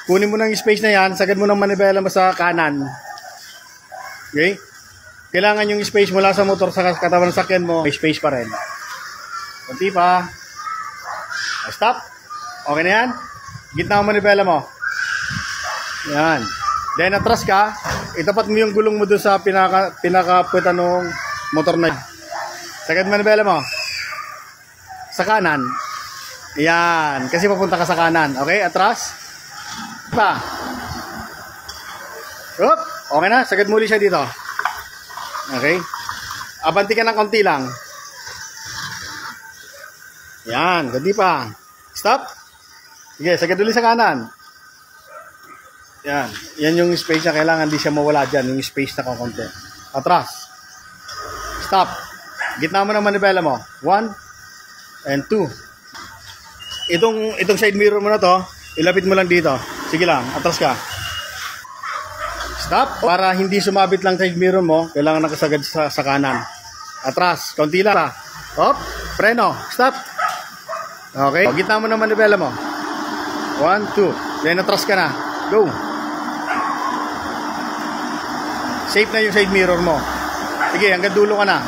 Kunin mo ng space na yan, sagad mo ng manibela mo sa kanan. Okay? Kailangan yung space mula sa motor sa katawan ng sakyan mo, may space pa rin. Kunti pa. Stop. Okay na yan? Gitna ang manibela mo. Yan. Then atras ka, itapat mo yung gulong mo doon sa pinaka-puweta ng motor na yun. Sagad manibela mo. Sa kanan. Yan. Kasi papunta ka sa kanan. Okay? Atras. Pa. Oop. Okay na. Sagad muli siya dito. Okay? Abanti ka ng konti lang. Yan. Gandi pa. Stop. Sige. Sagad ulit sa kanan. Yan. Yan yung space na kailangan. Di siya mawala dyan. Yung space na kakunti. Atras. Stop. Gitna mo ng manibela mo. 1 and 2. Itong side mirror mo na to, ilapit mo lang dito. Sige lang, atras ka. Stop. Para hindi sumabit lang side mirror mo, kailangan nakasagad sa kanan. Atras, konti lang. Hop, preno, stop. Okay, gitna mo ng manibela mo. 1, 2. Then atras ka na. Go. Safe na yung side mirror mo. Sige, hanggang dulo ka na.